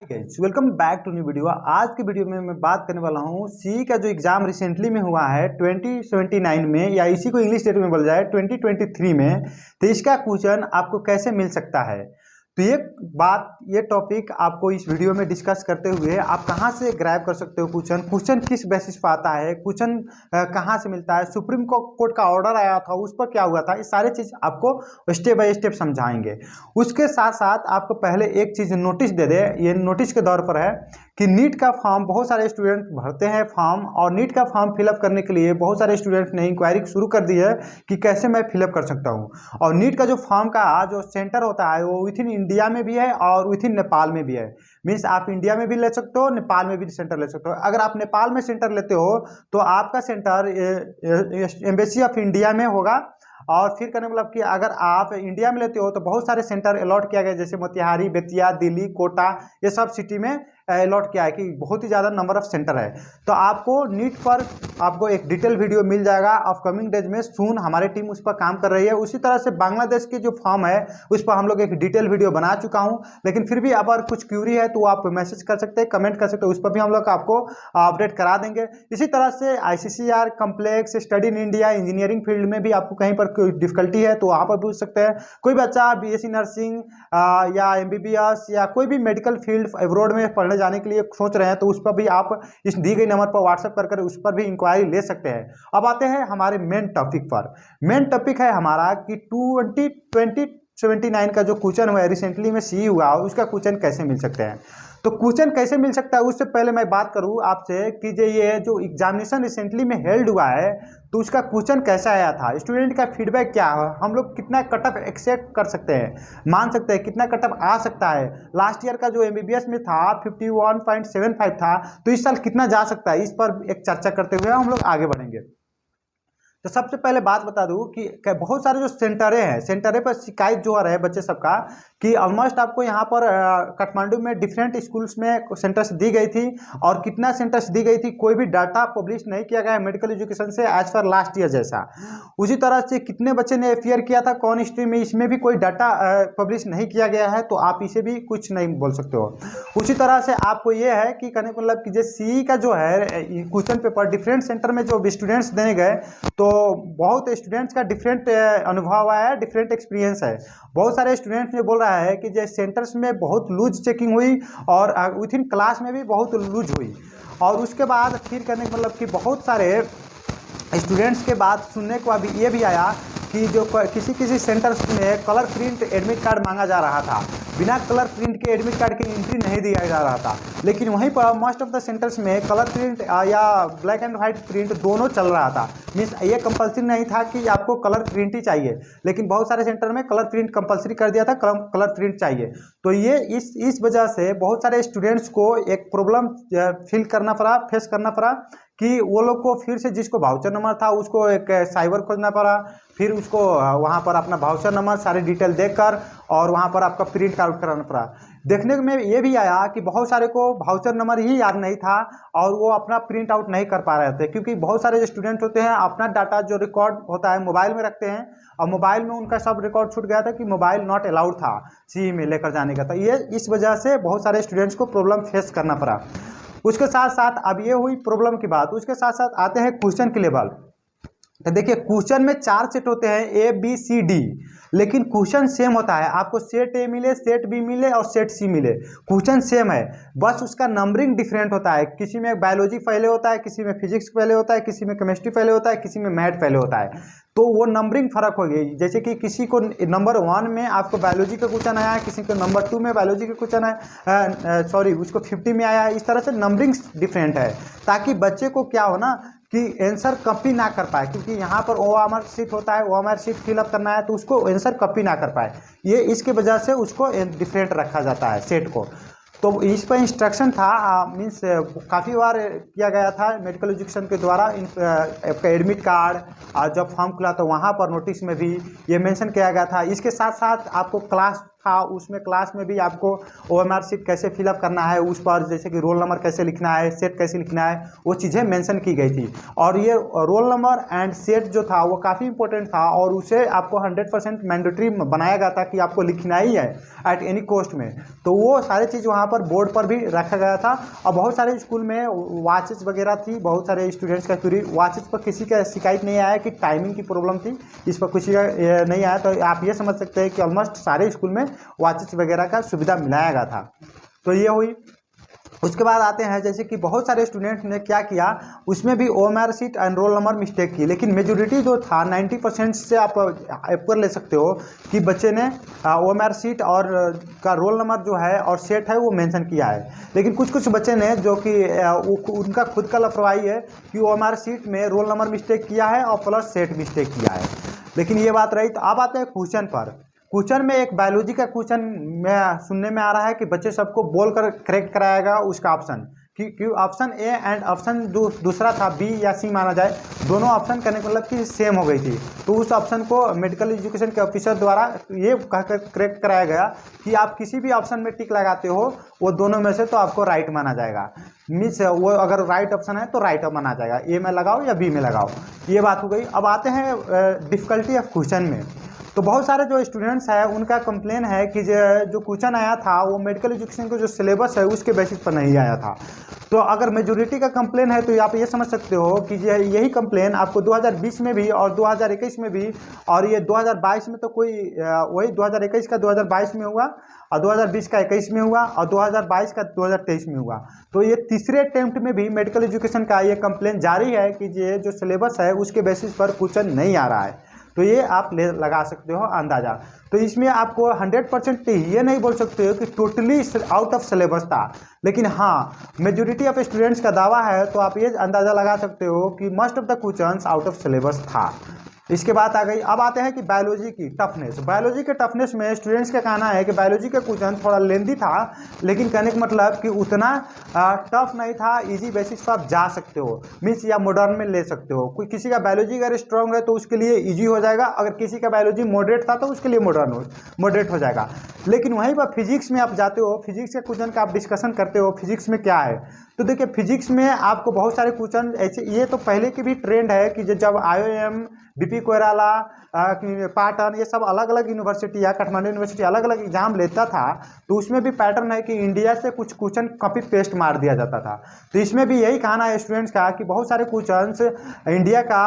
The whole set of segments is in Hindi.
Welcome back to new video. आज की वीडियो में मैं बात करने वाला हूँ सी का जो एग्जाम रिसेंटली में हुआ है 2079 में, या इसी को इंग्लिश डेट में बोला जाए 2023 में। तो इसका क्वेश्चन आपको कैसे मिल सकता है, तो ये टॉपिक आपको इस वीडियो में डिस्कस करते हुए आप कहाँ से ग्रैब कर सकते हो क्वेश्चन किस बेसिस पर आता है, क्वेश्चन कहाँ से मिलता है, सुप्रीम कोर्ट का ऑर्डर आया था उस पर क्या हुआ था, ये सारे चीज़ आपको स्टेप बाय स्टेप समझाएंगे। उसके साथ साथ आपको पहले एक चीज़ नोटिस दे दे, ये नोटिस के दौर पर है कि नीट का फॉर्म बहुत सारे स्टूडेंट भरते हैं फॉर्म, और नीट का फॉर्म फिलअप करने के लिए बहुत सारे स्टूडेंट्स ने इंक्वायरी शुरू कर दी है कि कैसे मैं फिलअप कर सकता हूँ। और नीट का जो फॉर्म का जो सेंटर होता है वो विथ इन इंडिया में भी है और विथ इन नेपाल में भी है। मीन्स आप इंडिया में भी ले सकते हो, नेपाल में भी सेंटर ले सकते हो। अगर आप नेपाल में सेंटर लेते हो तो आपका सेंटर एम्बेसी ऑफ इंडिया में होगा, और फिर कहने मतलब कि अगर आप इंडिया में लेते हो तो बहुत सारे सेंटर अलॉट किया गया, जैसे मोतिहारी, बेतिया, दिल्ली, कोटा, ये सब सिटी में अलॉट किया है कि बहुत ही ज़्यादा नंबर ऑफ सेंटर है। तो आपको नीट पर आपको एक डिटेल वीडियो मिल जाएगा अपकमिंग डेज में, सून हमारी टीम उस पर काम कर रही है। उसी तरह से बांग्लादेश के जो फॉर्म है उस पर हम लोग एक डिटेल वीडियो बना चुका हूँ, लेकिन फिर भी अगर कुछ क्यूरी है तो आप मैसेज कर सकते हैं, कमेंट कर सकते हैं, उस पर भी हम लोग आपको अपडेट करा देंगे। इसी तरह से ICCR complex study in India engineering field में भी आपको कहीं पर कोई डिफिकल्टी है तो वहाँ पर पूछ सकते हैं। कोई बच्चा BSc नर्सिंग या MBBS या कोई भी मेडिकल फील्ड अब्रॉड में पढ़ने जाने के लिए सोच रहे हैं तो उस पर भी आप इस दी गई नंबर पर व्हाट्सएप कर उस पर भी इंक्वायरी ले सकते हैं। अब आते हैं हमारे मेन टॉपिक पर। मेन टॉपिक है हमारा कि 2079 का जो क्वेश्चन हुआ है रिसेंटली में सी हुआ, उसका क्वेश्चन कैसे मिल सकते हैं। तो क्वेश्चन कैसे मिल सकता है उससे पहले मैं बात करूं आपसे कि ये जो एग्जामिनेशन रिसेंटली में हेल्ड हुआ है तो उसका क्वेश्चन कैसा आया था, स्टूडेंट का फीडबैक क्या है, हम लोग कितना कटअप एक्सेप्ट कर सकते हैं, मान सकते हैं कितना कटअप आ सकता है। लास्ट ईयर का जो MBBS में था 51.75 था, तो इस साल कितना जा सकता है, इस पर एक चर्चा करते हुए हम लोग आगे बढ़ेंगे। तो सबसे पहले बात बता दूं कि बहुत सारे जो सेंटरें हैं, सेंटरे पर शिकायत जो आ रहा है बच्चे सबका कि ऑलमोस्ट आपको यहाँ पर काठमांडू में डिफरेंट स्कूल्स में सेंटर्स दी गई थी, और कितना सेंटर्स दी गई थी कोई भी डाटा पब्लिश नहीं किया गया है मेडिकल एजुकेशन से एज फॉर लास्ट ईयर जैसा। उसी तरह से कितने बच्चे ने FER किया था कौन स्ट्रीम में, इसमें भी कोई डाटा पब्लिश नहीं किया गया है, तो आप इसे भी कुछ नहीं बोल सकते हो। उसी तरह से आपको ये है कि कहने को मतलब कि जो CE का जो है क्वेश्चन पेपर डिफरेंट सेंटर में जो स्टूडेंट्स देने गए तो बहुत स्टूडेंट्स का डिफरेंट अनुभव आया है, डिफरेंट एक्सपीरियंस है। बहुत सारे स्टूडेंट्स ने बोल रहा है कि जो सेंटर्स में बहुत लूज चेकिंग हुई और विथ इन क्लास में भी बहुत लूज हुई, और उसके बाद फिर करने का मतलब कि बहुत सारे स्टूडेंट्स के बाद सुनने को अभी ये भी आया कि जो किसी सेंटर्स में कलर प्रिंट एडमिट कार्ड मांगा जा रहा था, बिना कलर प्रिंट के एडमिट कार्ड की एंट्री नहीं दिया जा रहा था। लेकिन वहीं पर मोस्ट ऑफ द सेंटर्स में कलर प्रिंट या ब्लैक एंड वाइट प्रिंट दोनों चल रहा था। मीन्स ये कंपलसरी नहीं था कि आपको कलर प्रिंट ही चाहिए, लेकिन बहुत सारे सेंटर में कलर प्रिंट कंपलसरी कर दिया था, कलर प्रिंट चाहिए। तो ये इस वजह से बहुत सारे स्टूडेंट्स को एक प्रॉब्लम फेस करना पड़ा कि वो लोग को फिर से जिसको वाउचर नंबर था उसको एक साइबर खोजना पड़ा, फिर उसको वहाँ पर अपना वाउचर नंबर सारी डिटेल देकर और वहाँ पर आपका प्रिंट आउट कराना पड़ा। देखने में ये भी आया कि बहुत सारे को वाउचर नंबर ही याद नहीं था और वो अपना प्रिंट आउट नहीं कर पा रहे थे, क्योंकि बहुत सारे जो स्टूडेंट होते हैं अपना डाटा जो रिकॉर्ड होता है मोबाइल में रखते हैं, और मोबाइल में उनका सब रिकॉर्ड छूट गया था कि मोबाइल नॉट अलाउड था CE में लेकर जाने का। तो ये इस वजह से बहुत सारे स्टूडेंट्स को प्रॉब्लम फेस करना पड़ा। उसके साथ साथ अब ये हुई प्रॉब्लम की बात, उसके साथ साथ आते हैं क्वेश्चन के लेवल। तो देखिए क्वेश्चन में 4 सेट होते हैं ABCD, लेकिन क्वेश्चन सेम होता है, आपको सेट A मिले, सेट B मिले और सेट C मिले, क्वेश्चन सेम है, बस उसका नंबरिंग डिफरेंट होता है। किसी में बायोलॉजी पहले होता है, किसी में फिजिक्स पहले होता है, किसी में केमिस्ट्री पहले होता है, किसी में मैथ पहले होता है, तो वो नंबरिंग फर्क हो गई। जैसे कि किसी को नंबर 1 में आपको बायोलॉजी का क्वेश्चन आया है, किसी को नंबर 2 में बायोलॉजी का क्वेश्चन है, उसको 50 में आया है। इस तरह से नंबरिंग डिफरेंट है, ताकि बच्चे को क्या हो ना कि आंसर कॉपी ना कर पाए, क्योंकि यहाँ पर OMR शीट होता है, OMR शीट फिलअप करना है तो उसको आंसर कॉपी ना कर पाए, ये इसके वजह से उसको डिफरेंट रखा जाता है सेट को। तो इस पर इंस्ट्रक्शन था, मीन्स काफ़ी बार किया गया था मेडिकल एजुकेशन के द्वारा। आपका एडमिट कार्ड और जब फॉर्म खुला तो वहाँ पर नोटिस में भी ये मेंशन किया गया था। इसके साथ साथ आपको क्लास था उसमें क्लास में भी आपको OMR शीट कैसे फिलअप करना है, उस पर जैसे कि रोल नंबर कैसे लिखना है, सेट कैसे लिखना है, वो चीज़ें मेंशन की गई थी। और ये रोल नंबर एंड सेट जो था वो काफ़ी इंपॉर्टेंट था और उसे आपको 100% मैंडेटरी बनाया गया था कि आपको लिखना ही है एट एनी कॉस्ट में। तो वो सारी चीज़ वहाँ पर बोर्ड पर भी रखा गया था। और बहुत सारे स्कूल में वॉचेस वगैरह थी, बहुत सारे स्टूडेंट्स का क्वेरी वॉचेस पर किसी का शिकायत नहीं आया कि टाइमिंग की प्रॉब्लम थी, इस पर किसी का नहीं आया। तो आप ये समझ सकते हैं कि ऑलमोस्ट सारे स्कूल में वॉचेस वगैरह का सुविधा मिलाया गया था। तो ये हुई। उसके बाद आते हैं जैसे कि बहुत सारे स्टूडेंट्स ने क्या किया, उसमें भी OMR sheet and roll number mistake की, लेकिन मेजोरिटी जो था 90% से आप कर ले सकते हो कि बच्चे ने OMR शीट और का रोल नंबर जो है और सेट है वो मेंशन किया है। लेकिन कुछ कुछ बच्चे ने जो कि उनका खुद का लापरवाही है कि OMR शीट में रोल नंबर मिस्टेक किया है और प्लस सेट मिस्टेक किया है। लेकिन ये बात रही। तो अब आते हैं क्वेश्चन पर। क्वेश्चन में एक बायोलॉजी का क्वेश्चन में सुनने में आ रहा है कि बच्चे सबको बोल कर करेक्ट कराएगा उसका ऑप्शन, कि ऑप्शन ए एंड ऑप्शन दूसरा था बी या सी माना जाए, दोनों ऑप्शन करने का मतलब कि सेम हो गई थी। तो उस ऑप्शन को मेडिकल एजुकेशन के ऑफिसर द्वारा ये कहकर करेक्ट कराया गया कि आप किसी भी ऑप्शन में टिक लगाते हो वो दोनों में से तो आपको राइट माना जाएगा। मीन्स वो अगर राइट ऑप्शन है तो राइट माना जाएगा, ए में लगाओ या बी में लगाओ। ये बात हो गई। अब आते हैं डिफ़िकल्टी ऑफ क्वेश्चन में। तो बहुत सारे जो स्टूडेंट्स हैं उनका कंप्लेन है कि जो क्वेश्चन आया था वो मेडिकल एजुकेशन का जो सिलेबस है उसके बेसिस पर नहीं आया था। तो अगर मेजोरिटी का कंप्लेन है तो आप ये समझ सकते हो कि यही कंप्लेन आपको 2020 में भी और 2021 में भी, और ये 2022 में तो कोई वही 2021 का 2022 में हुआ और 2020 का 21 में हुआ और 2022 का 2023 में हुआ। तो ये तीसरे अटेम्प्ट में भी मेडिकल एजुकेशन का ये कंप्लेन जारी है कि ये जो सिलेबस है उसके बेसिस पर क्वेश्चन नहीं आ रहा है। तो ये आप लगा सकते हो अंदाज़ा। तो इसमें आपको 100% ये नहीं बोल सकते हो कि टोटली आउट ऑफ सिलेबस था, लेकिन हाँ मेजोरिटी ऑफ स्टूडेंट्स का दावा है तो आप ये अंदाज़ा लगा सकते हो कि most of the questions out of syllabus था। इसके बाद आ गई। अब आते हैं कि बायोलॉजी की टफनेस। बायोलॉजी के टफनेस में स्टूडेंट्स का कहना है कि बायोलॉजी का क्वेश्चन थोड़ा लेंदी था, लेकिन कहने का मतलब कि उतना टफ नहीं था, इजी बेसिस पर आप जा सकते हो, मीन्स या मॉडर्न में ले सकते हो। कोई किसी का बायोलॉजी अगर स्ट्रॉन्ग है तो उसके लिए इजी हो जाएगा, अगर किसी का बायोलॉजी मॉडरेट था तो उसके लिए मॉडरेट हो जाएगा। लेकिन वहीं पर फिजिक्स में आप जाते हो, फिजिक्स के क्वेश्चन का आप डिस्कशन करते हो फिजिक्स में क्या है, तो देखिए फिजिक्स में आपको बहुत सारे क्वेश्चन ऐसे, ये तो पहले की भी ट्रेंड है कि जब IIM, BP कोइराला, पाटन, ये सब अलग अलग यूनिवर्सिटी या काठमांडू यूनिवर्सिटी अलग अलग एग्जाम लेता था, तो उसमें भी पैटर्न है कि इंडिया से कुछ क्वेश्चन कॉपी पेस्ट मार दिया जाता था। तो इसमें भी यही कहना है स्टूडेंट्स का कि बहुत सारे क्वेश्चंस इंडिया का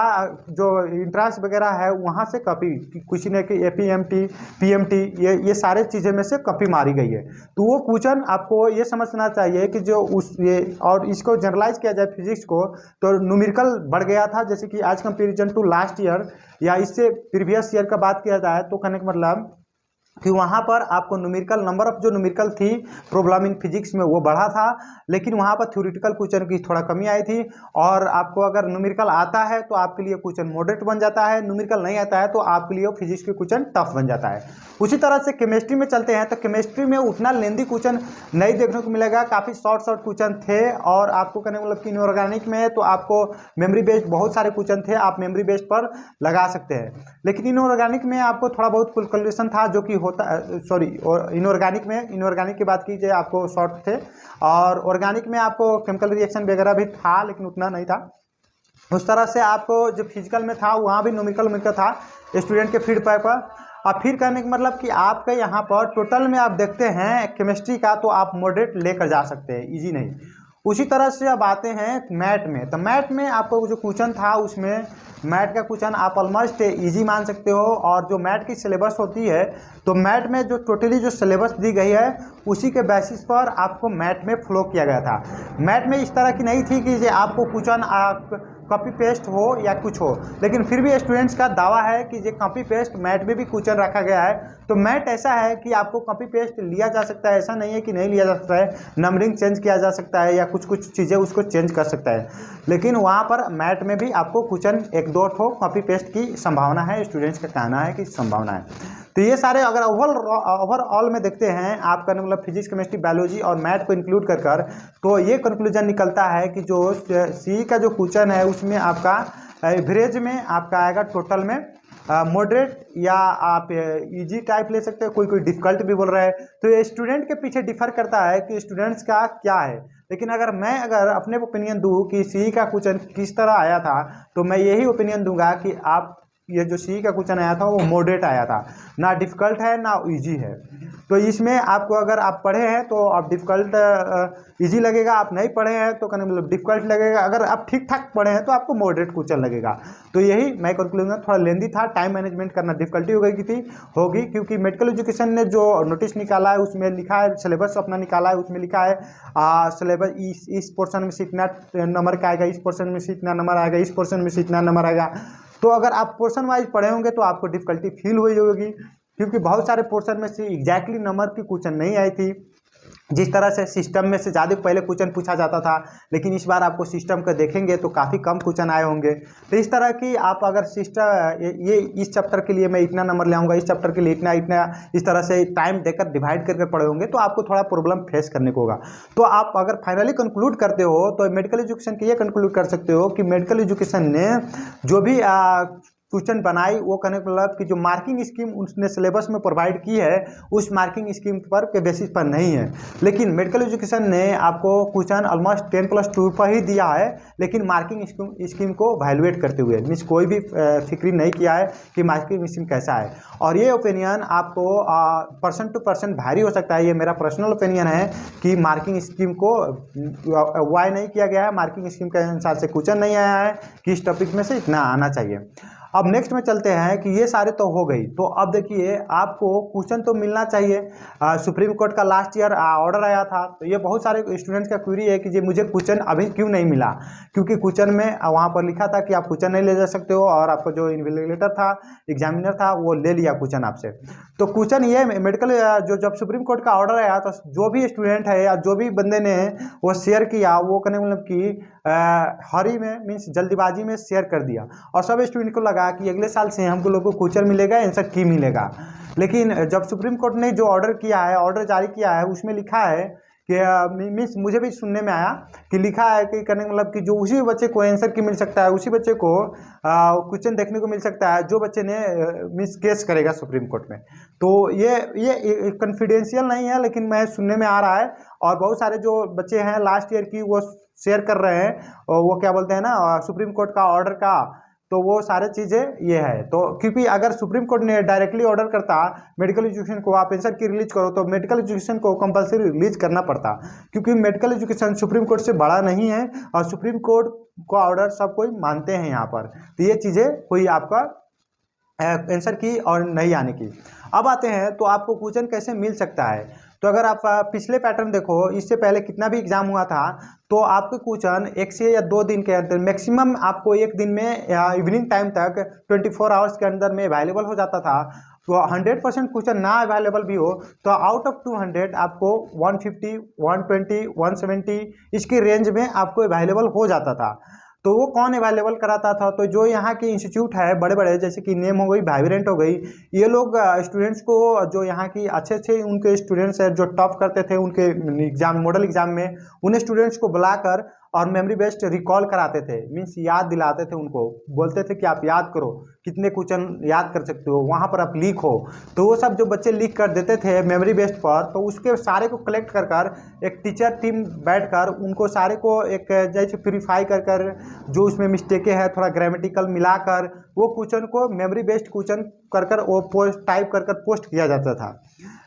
जो इंट्रांस वगैरह है वहाँ से कॉपी, किसी ने कि APMT, PMT, ये सारे चीज़ें में से कॉपी मारी गई है। तो वो क्वेश्चन आपको ये समझना चाहिए कि जो ये और इसको जनरलाइज किया जाए फिजिक्स को, तो न्यूमेरिकल बढ़ गया था, जैसे कि आज कंपेरिजन टू लास्ट ईयर या इससे प्रीवियस ईयर का बात किया जाए तो कहने का मतलब कि वहाँ पर आपको न्यूमेरिकल नंबर ऑफ जो न्यूमेरिकल थी प्रॉब्लम इन फिजिक्स में वो बढ़ा था, लेकिन वहाँ पर थ्योरेटिकल क्वेश्चन की थोड़ा कमी आई थी। और आपको अगर न्यूमेरिकल आता है तो आपके लिए क्वेश्चन मॉडरेट बन जाता है, न्यूमेरिकल नहीं आता है तो आपके लिए फिजिक्स के क्वेश्चन टफ बन जाता है। उसी तरह से केमिस्ट्री में चलते हैं तो केमिस्ट्री में उतना लेंदी क्वेश्चन नहीं देखने को मिलेगा, काफ़ी शॉर्ट क्वेश्चन थे। और आपको कहने का मतलब कि इनऑर्गेनिक में तो आपको मेमोरी बेस्ड बहुत सारे क्वेश्चन थे, आप मेमोरी बेस्ड पर लगा सकते हैं। लेकिन इनऑर्गेनिक में आपको थोड़ा बहुत कैलकुलेशन था जो कि होता, सॉरी इनऑर्गेनिक की बात कीजिए आपको शॉर्ट थे, और ऑर्गेनिक में आपको केमिकल रिएक्शन वगैरह भी था लेकिन उतना नहीं था। उस तरह से आपको जो फिजिकल में था वहाँ भी न्यूमेरिकल था स्टूडेंट के फीडबैक पर। और फिर कहने का मतलब कि आपके यहाँ पर टोटल में आप देखते हैं केमिस्ट्री का तो आप मॉडरेट लेकर जा सकते हैं, इजी नहीं। उसी तरह से अब आते हैं मैथ में। तो मैथ में आपको जो क्वेश्चन था उसमें मैथ का क्वेश्चन आप ऑलमोस्ट इजी मान सकते हो। और जो मैथ की सिलेबस होती है तो मैथ में जो टोटली जो सिलेबस दी गई है उसी के बेसिस पर आपको मैथ में फ्लो किया गया था। मैथ में इस तरह की नहीं थी कि आपको क्वेश्चन कॉपी पेस्ट हो या कुछ हो, लेकिन फिर भी स्टूडेंट्स का दावा है कि ये कॉपी पेस्ट मैथ में भी क्वेश्चन रखा गया है। तो मैथ ऐसा है कि आपको कॉपी पेस्ट लिया जा सकता है, ऐसा नहीं है कि नहीं लिया जा सकता है, नंबरिंग चेंज किया जा सकता है या कुछ चीज़ें उसको चेंज कर सकता है। लेकिन वहाँ पर मैथ में भी आपको क्वेश्चन 1-2 ठो कॉपी पेस्ट की संभावना है, स्टूडेंट्स का कहना है कि संभावना है। तो ये सारे अगर ओवरऑल में देखते हैं आपका मतलब फिजिक्स, केमिस्ट्री, बायोलॉजी और मैथ को इंक्लूड कर तो ये कंक्लूजन निकलता है कि जो सी का जो क्वेश्चन है उसमें आपका एवरेज में आपका आएगा टोटल में मॉडरेट या आप इजी टाइप ले सकते हो, कोई कोई डिफ़िकल्ट भी बोल रहा है। तो ये स्टूडेंट के पीछे डिफ़र करता है कि स्टूडेंट्स का क्या है। लेकिन अगर अपने ओपिनियन दूँ कि सी का क्वेश्चन किस तरह आया था, तो मैं यही ओपिनियन दूंगा कि आप ये जो सी का क्वेश्चन आया था वो मॉडरेट आया था, ना डिफ़िकल्ट है ना इजी है। तो इसमें आपको अगर आप पढ़े हैं तो आप डिफ़िकल्ट इजी लगेगा, आप नहीं पढ़े हैं तो कहने मतलब डिफ़िकल्ट लगेगा। अगर आप ठीक ठाक पढ़े हैं तो आपको मॉडरेट क्वेश्चन लगेगा। तो यही मैं कंक्लूजन, थोड़ा लेंदी था, टाइम मैनेजमेंट करना डिफ़िकल्टी होगी क्योंकि मेडिकल एजुकेशन ने जो नोटिस निकाला है उसमें लिखा है, सिलेबस अपना निकाला है, उसमें लिखा है सिलेबस इस पोर्शन में से इतना नंबर का आएगा, इस पोर्शन में से इतना नंबर आएगा, इस पोर्शन में से इतना नंबर आएगा। तो अगर आप पोर्शन वाइज पढ़े होंगे तो आपको डिफ़िकल्टी फील हुई होगी, क्योंकि बहुत सारे पोर्शन में से एग्जैक्टली नंबर की क्वेश्चन नहीं आई थी। जिस तरह से सिस्टम में से ज़्यादा पहले क्वेश्चन पूछा जाता था, लेकिन इस बार आपको सिस्टम का देखेंगे तो काफ़ी कम क्वेश्चन आए होंगे। तो इस तरह की आप अगर सिस्टम ये इस चैप्टर के लिए मैं इतना नंबर ले आऊँगा, इस चैप्टर के लिए इतना इस तरह से टाइम देकर डिवाइड करके पढ़े होंगे तो आपको थोड़ा प्रॉब्लम फेस करने को होगा। तो आप अगर फाइनली कंक्लूड करते हो तो मेडिकल एजुकेशन के ये कंक्लूड कर सकते हो कि मेडिकल एजुकेशन ने जो भी क्वेश्चन बनाई वो कहने का मतलब कि जो मार्किंग स्कीम उसने सिलेबस में प्रोवाइड की है उस मार्किंग स्कीम पर के बेसिस पर नहीं है। लेकिन मेडिकल एजुकेशन ने आपको क्वेश्चन ऑलमोस्ट 10+2 पर ही दिया है, लेकिन मार्किंग स्कीम को वैल्यूएट करते हुए, मीन्स कोई भी फिक्री नहीं किया है कि मार्किंग स्कीम कैसा है। और ये ओपिनियन आपको पर्सन टू पर्सन भारी हो सकता है। ये मेरा पर्सनल ओपिनियन है कि मार्किंग स्कीम को वाई नहीं किया गया है, मार्किंग स्कीम के अनुसार से क्वेश्चन नहीं आया है कि इस टॉपिक में से इतना आना चाहिए। अब नेक्स्ट में चलते हैं कि ये सारे तो हो गई। तो अब देखिए आपको क्वेश्चन तो मिलना चाहिए। सुप्रीम कोर्ट का लास्ट ईयर ऑर्डर आया था, तो ये बहुत सारे स्टूडेंट्स का क्वेरी है कि ये मुझे क्वेश्चन अभी क्यों नहीं मिला, क्योंकि क्वेश्चन में वहाँ पर लिखा था कि आप क्वेश्चन नहीं ले जा सकते हो, और आपको जो इन्विजिलेटर था, एग्जामिनर था, वो ले लिया क्वेश्चन आपसे। तो क्वेश्चन ये मेडिकल जब सुप्रीम कोर्ट का ऑर्डर आया तो जो भी स्टूडेंट है या जो भी बंदे ने वो शेयर किया, वो कहने मतलब कि हरी में मीन्स जल्दीबाजी में शेयर कर दिया, और सब स्टूडेंट को लगा कि अगले साल से हमको लोगों को क्वेश्चन मिलेगा, आंसर की मिलेगा। लेकिन जब सुप्रीम कोर्ट ने जो ऑर्डर किया है, ऑर्डर जारी किया है, उसमें लिखा है कि मीन्स मुझे भी सुनने में आया कि लिखा है कि करने मतलब कि जो उसी बच्चे को आंसर की मिल सकता है, उसी बच्चे को क्वेश्चन देखने को मिल सकता है जो बच्चे ने मीन्स केस करेगा सुप्रीम कोर्ट में। तो ये कॉन्फिडेंशियल नहीं है, लेकिन मैं सुनने में आ रहा है। और बहुत सारे जो बच्चे हैं लास्ट ईयर की वो शेयर कर रहे हैं, और वो क्या बोलते हैं ना सुप्रीम कोर्ट का ऑर्डर का, तो वो सारे चीज़ें ये है। तो क्योंकि अगर सुप्रीम कोर्ट ने डायरेक्टली ऑर्डर करता मेडिकल एजुकेशन को आप आंसर की रिलीज करो, तो मेडिकल एजुकेशन को कंपलसरी रिलीज करना पड़ता, क्योंकि मेडिकल एजुकेशन सुप्रीम कोर्ट से बड़ा नहीं है, और सुप्रीम कोर्ट का ऑर्डर सब कोई मानते हैं यहाँ पर। तो ये चीज़ें हुई आपका आंसर की और नहीं आने की। अब आते हैं तो आपको क्वेश्चन कैसे मिल सकता है। तो अगर आप पिछले पैटर्न देखो, इससे पहले कितना भी एग्जाम हुआ था, तो आपके क्वेश्चन 1 से या 2 दिन के अंदर, मैक्सिमम आपको एक दिन में इवनिंग टाइम तक 24 आवर्स के अंदर में अवेलेबल हो जाता था। तो 100% क्वेश्चन ना अवेलेबल भी हो तो आउट ऑफ 200 आपको 150, 120, 170 इसकी रेंज में आपको अवेलेबल हो जाता था। तो वो कौन अवेलेबल कराता था? तो जो यहाँ के इंस्टीट्यूट है बड़े बड़े, जैसे कि नेम हो गई, वाइब्रेंट हो गई, ये लोग स्टूडेंट्स को, जो यहाँ की अच्छे अच्छे उनके स्टूडेंट्स हैं जो टॉप करते थे उनके एग्जाम, मॉडल एग्जाम में, उन स्टूडेंट्स को बुलाकर और मेमोरी बेस्ड रिकॉल कराते थे, मीन्स याद दिलाते थे उनको, बोलते थे कि आप याद करो, कितने क्वेश्चन याद कर सकते हो, वहाँ पर आप लिख हो। तो वो सब जो बच्चे लिख कर देते थे मेमोरी बेस्ड पर, तो उसके सारे को कलेक्ट कर कर एक टीचर टीम बैठकर उनको सारे को एक जैसे प्यूरीफाई कर कर, जो उसमें मिस्टेकें हैं थोड़ा ग्रामेटिकल मिलाकर, वो क्वेश्चन को मेमोरी बेस्ड क्वेश्चन कर कर वो पोस्ट टाइप कर कर पोस्ट किया जाता था।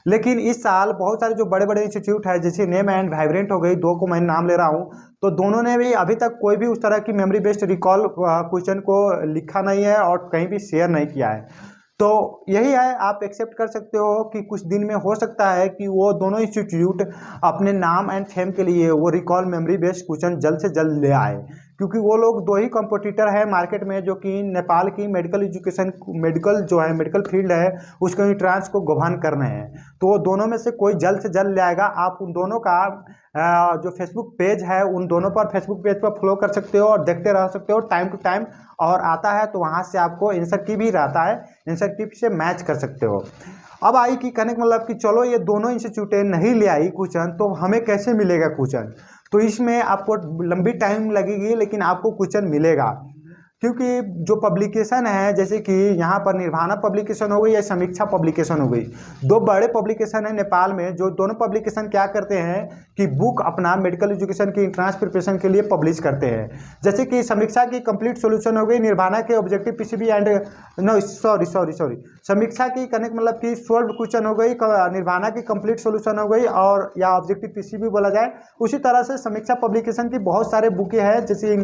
लेकिन इस साल बहुत सारे जो बड़े बड़े इंस्टीट्यूट है, जैसे नेम एंड वाइब्रेंट हो गई, 2 को मैं नाम ले रहा हूँ, तो दोनों ने भी अभी तक कोई भी उस तरह की मेमोरी बेस्ड रिकॉल क्वेश्चन को लिखा नहीं है और कहीं भी शेयर नहीं किया है। तो यही है, आप एक्सेप्ट कर सकते हो कि कुछ दिन में हो सकता है कि वो दोनों इंस्टीट्यूट अपने नाम एंड फेम के लिए वो रिकॉल मेमोरी बेस्ड क्वेश्चन जल्द से जल्द ले आए, क्योंकि वो लोग 2 ही कॉम्पिटिटर है मार्केट में, जो कि नेपाल की मेडिकल एजुकेशन, मेडिकल जो है मेडिकल फील्ड है उसको एंट्रेंस को गवर्न कर रहे हैं। तो वो दोनों में से कोई जल्द से जल्द ले आएगा। आप उन दोनों का जो फेसबुक पेज है, उन दोनों पर फेसबुक पेज पर फॉलो कर सकते हो और देखते रह सकते हो टाइम टू टाइम, और आता है तो वहाँ से आपको आंसर की भी रहता है, आंसर की से मैच कर सकते हो। अब आई कि कहने का मतलब कि चलो ये दोनों इंस्टीट्यूटें नहीं ले आई क्वेश्चन, तो हमें कैसे मिलेगा क्वेश्चन? तो इसमें आपको लंबी टाइम लगेगी, लेकिन आपको क्वेश्चन मिलेगा, क्योंकि जो पब्लिकेशन है, जैसे कि यहाँ पर निर्वाणा पब्लिकेशन हो गई या समीक्षा पब्लिकेशन हो गई, दो बड़े पब्लिकेशन है नेपाल में, जो दोनों पब्लिकेशन क्या करते हैं कि बुक अपना मेडिकल एजुकेशन की एंट्रेंस प्रिपरेशन के लिए पब्लिश करते हैं। जैसे कि समीक्षा की कंप्लीट सॉल्यूशन हो गई, निर्वाणा के objective PCB and no sorry समीक्षा की करने का मतलब कि सोल्व क्वेश्चन हो गई, निर्वाणा की कंप्लीट सॉल्यूशन हो गई, और या ऑब्जेक्टिव पीसीबी बोला जाए। उसी तरह से समीक्षा पब्लिकेशन की बहुत सारे बुकें हैं, जैसे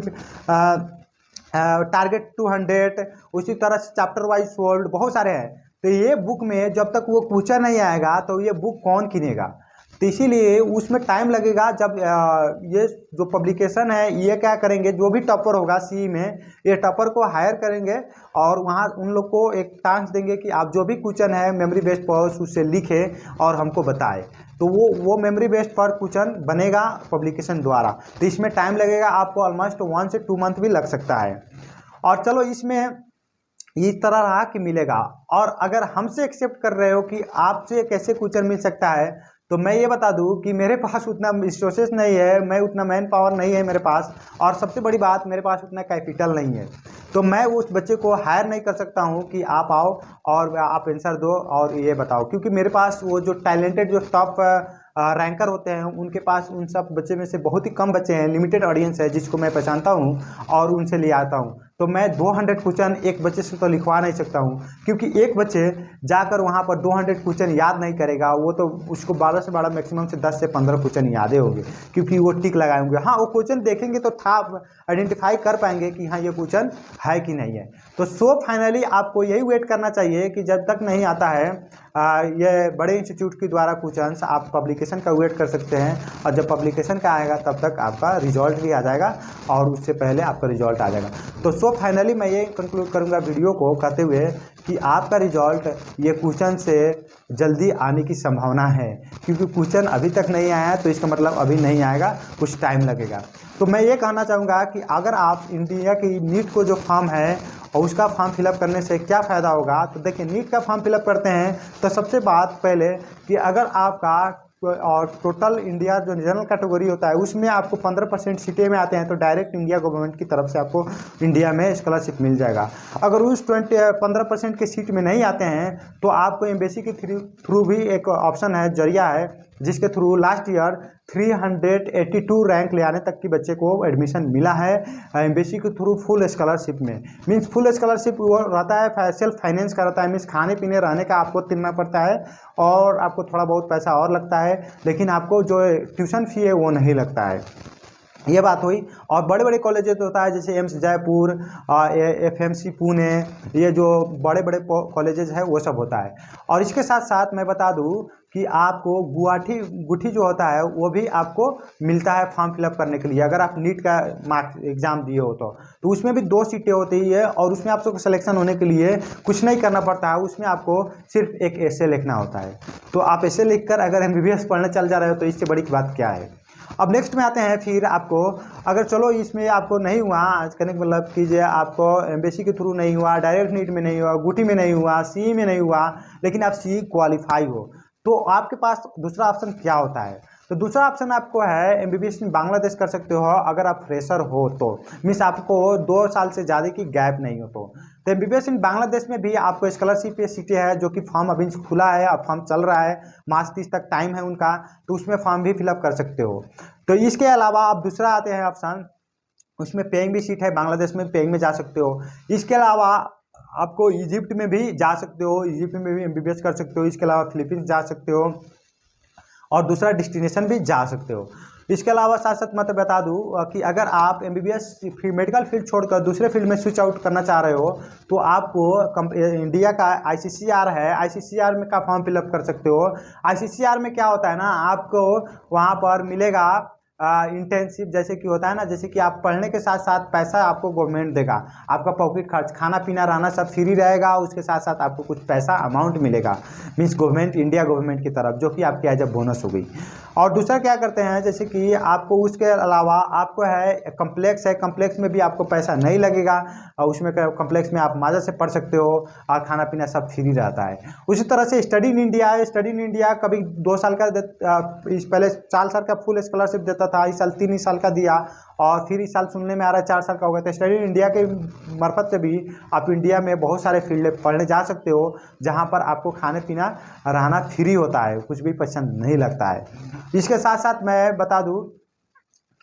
टारगेट 200, उसी तरह से चैप्टर वाइज सोल्ड, बहुत सारे हैं। तो ये बुक में जब तक वो क्वेश्चन नहीं आएगा तो ये बुक कौन किनेगा, तो इसीलिए उसमें टाइम लगेगा। जब ये जो पब्लिकेशन है ये क्या करेंगे, जो भी टॉपर होगा सी में, ये टॉपर को हायर करेंगे और वहाँ उन लोग को एक टास्क देंगे कि आप जो भी क्वेश्चन है मेमोरी बेस्ड पर उससे लिखें और हमको बताएं। तो वो मेमोरी बेस्ड पर क्वेश्चन बनेगा पब्लिकेशन द्वारा। तो इसमें टाइम लगेगा, आपको ऑलमोस्ट 1 से 2 मंथ भी लग सकता है। और चलो इसमें इस तरह रहा कि मिलेगा। और अगर हमसे एक्सेप्ट कर रहे हो कि आपसे कैसे क्वेश्चन मिल सकता है, तो मैं ये बता दूं कि मेरे पास उतना रिसोर्सेस नहीं है, मैं उतना मैन पावर नहीं है मेरे पास, और सबसे बड़ी बात मेरे पास उतना कैपिटल नहीं है। तो मैं उस बच्चे को हायर नहीं कर सकता हूं कि आप आओ और आप आंसर दो और ये बताओ, क्योंकि मेरे पास वो जो टैलेंटेड जो टॉप रैंकर होते हैं उनके पास उन सब बच्चे में से बहुत ही कम बच्चे हैं, लिमिटेड ऑडियंस है जिसको मैं पहचानता हूं और उनसे ले आता हूं। तो मैं 200 क्वेश्चन एक बच्चे से तो लिखवा नहीं सकता हूं, क्योंकि एक बच्चे जाकर वहां पर 200 क्वेश्चन याद नहीं करेगा। वो तो उसको 12 से 12 मैक्सिमम से 10 से 15 क्वेश्चन यादें होंगे, क्योंकि वो टिक लगाए होंगे। हाँ, वो क्वेश्चन देखेंगे तो था आइडेंटिफाई कर पाएंगे कि हाँ ये क्वेश्चन है कि नहीं है। तो सो फाइनली आपको यही वेट करना चाहिए कि जब तक नहीं आता है ये बड़े इंस्टीट्यूट के द्वारा क्वेश्चन, आप पब्लिकेशन का वेट कर सकते हैं। और जब पब्लिकेशन का आएगा तब तक आपका रिजल्ट भी आ जाएगा और उससे पहले आपका रिजल्ट आ जाएगा। तो सो फाइनली मैं ये कंक्लूड करूँगा वीडियो को कहते हुए कि आपका रिजल्ट ये क्वेश्चन से जल्दी आने की संभावना है, क्योंकि क्वेश्चन अभी तक नहीं आया है तो इसका मतलब अभी नहीं आएगा, कुछ टाइम लगेगा। तो मैं ये कहना चाहूँगा कि अगर आप इंडिया की नीट को जो फॉर्म है और उसका फॉर्म फिलअप करने से क्या फ़ायदा होगा, तो देखिए नीट का फॉर्म फिलअप करते हैं तो सबसे बात पहले कि अगर आपका और टोटल इंडिया जो जनरल कैटेगरी होता है उसमें आपको 15% सीटें में आते हैं तो डायरेक्ट इंडिया गवर्नमेंट की तरफ से आपको इंडिया में स्कॉलरशिप मिल जाएगा। अगर उस 15% के सीट में नहीं आते हैं तो आपको एम्बेसी के थ्रू भी एक ऑप्शन है, जरिया है, जिसके थ्रू लास्ट ईयर 382 रैंक ले आने तक की बच्चे को एडमिशन मिला है एम्बेसी के थ्रू फुल स्कॉलरशिप में। मीन्स फुल स्कॉलरशिप वो रहता है सेल्फ फाइनेंस का रहता है, मीन्स खाने पीने रहने का आपको देना पड़ता है और आपको थोड़ा बहुत पैसा और लगता है, लेकिन आपको जो ट्यूशन फी है वो नहीं लगता है। ये बात हुई। और बड़े बड़े कॉलेजेस तो होता है जैसे एम्स जयपुर, FMC पुणे, ये जो बड़े बड़े कॉलेजेस है वो सब होता है। और इसके साथ साथ मैं बता दूं कि आपको गुठी जो होता है वो भी आपको मिलता है फॉर्म फिलअप करने के लिए। अगर आप नीट का मार्क्स एग्ज़ाम दिए हो तो उसमें भी 2 सीटें होती है और उसमें आपको सिलेक्शन होने के लिए कुछ नहीं करना पड़ता है, उसमें आपको सिर्फ एक ऐसे लिखना होता है। तो आप ऐसे लिखकर अगर MBBS पढ़ने चल जा रहे हो तो इससे बड़ी बात क्या है। अब नेक्स्ट में आते हैं फिर आपको, अगर चलो इसमें आपको नहीं हुआ कहने का मतलब कीजिए आपको एम्बेसी के थ्रू नहीं हुआ, डायरेक्ट नीट में नहीं हुआ, गुठी में नहीं हुआ, CE में नहीं हुआ, लेकिन आप CE क्वालिफाई हो, तो आपके पास दूसरा ऑप्शन क्या होता है। तो दूसरा ऑप्शन आपको है MBBS में बांग्लादेश कर सकते हो अगर आप फ्रेशर हो तो, मीन्स आपको 2 साल से ज़्यादा की गैप नहीं हो तो MBBS इन बांग्लादेश में भी आपको स्कॉलरशिप ये सीटें है जो कि फॉर्म अभी खुला है, अब फॉर्म चल रहा है, मार्च 30 तक टाइम है उनका, तो उसमें फॉर्म भी फिलअप कर सकते हो। तो इसके अलावा आप दूसरा आते हैं ऑप्शन, उसमें पेइंग भी सीट है, बांग्लादेश में पेइंग में जा सकते हो। इसके अलावा आपको इजिप्ट में भी जा सकते हो, इजिप्ट में भी MBBS कर सकते हो। इसके अलावा फिलीपींस जा सकते हो और दूसरा डेस्टिनेशन भी जा सकते हो। इसके अलावा साथ साथ मैं तो बता दूं कि अगर आप MBBS मेडिकल फील्ड छोड़कर दूसरे फील्ड में स्विच आउट करना चाह रहे हो तो आपको इंडिया का ICCR है, ICCR में का फॉर्म फिलअप कर सकते हो। ICCR में क्या होता है ना, आपको वहाँ पर मिलेगा इंटेंसिव, जैसे कि होता है ना, जैसे कि आप पढ़ने के साथ साथ पैसा आपको गवर्नमेंट देगा, आपका पॉकेट खर्च, खाना पीना रहना सब फ्री रहेगा, उसके साथ साथ आपको कुछ पैसा अमाउंट मिलेगा, मीन्स गवर्नमेंट इंडिया गवर्नमेंट की तरफ, जो कि आपकी एज अ बोनस हो गई। और दूसरा क्या करते हैं, जैसे कि आपको उसके अलावा आपको है कम्प्लेक्स है, कम्प्लेक्स में भी आपको पैसा नहीं लगेगा और उसमें कम्प्लेक्स में आप मज़े से पढ़ सकते हो और खाना पीना सब फ्री रहता है। उसी तरह से स्टडी इन इंडिया है, स्टडी इन इंडिया कभी 2 साल का पहले 4 साल का फुल स्कॉलरशिप देता था, इस साल 3 साल का दिया और फिर इस साल सुनने में आ रहा है 4 साल का हो गया। तो स्टडी इन इंडिया के मार्फत से भी आप इंडिया में बहुत सारे फील्ड पढ़ने जा सकते हो, जहाँ पर आपको खाने पीना रहना फ्री होता है, कुछ भी पसंद नहीं लगता है। इसके साथ साथ मैं बता दूँ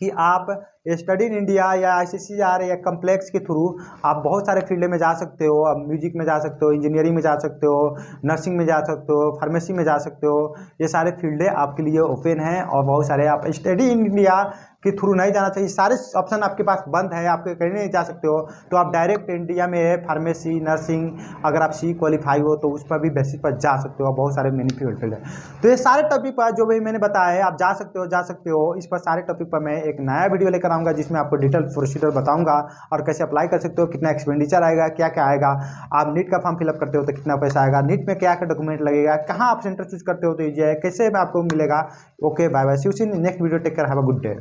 कि आप स्टडी इन इंडिया या ICCR या कम्प्लेक्स के थ्रू आप बहुत सारे फील्ड में जा सकते हो। अब म्यूजिक में जा सकते हो, इंजीनियरिंग में जा सकते हो, नर्सिंग में जा सकते हो, फार्मेसी में जा सकते हो। ये सारे फील्ड आपके लिए ओपन हैं और बहुत सारे आप स्टडी इन इंडिया के थ्रू नहीं जाना चाहिए, सारे ऑप्शन आपके पास बंद है, आप कहीं नहीं जा सकते हो, तो आप डायरेक्ट इंडिया में फार्मेसी, नर्सिंग, अगर आप C क्वालिफाई हो तो उस पर भी बेसिस पर जा सकते हो। बहुत सारे मेनी फील्ड है। तो ये सारे टॉपिक पर जो भी मैंने बताया है आप जा सकते हो। इस पर सारे टॉपिक पर मैं एक नया वीडियो लेकर आऊँगा, जिसमें आपको डिटेल प्रोसीजर बताऊँगा और कैसे अप्लाई कर सकते हो, कितना एक्सपेंडिचर आएगा, क्या क्या आएगा, आप नीट का फॉर्म फिलअप करते हो तो कितना पैसा आएगा, नीट में क्या क्या डॉक्यूमेंट लगेगा, कहाँ आप सेंटर चूज करते हो तो ईजी है, कैसे में आपको मिलेगा। Okay, bye bye, see you in next video, take care, have a good day.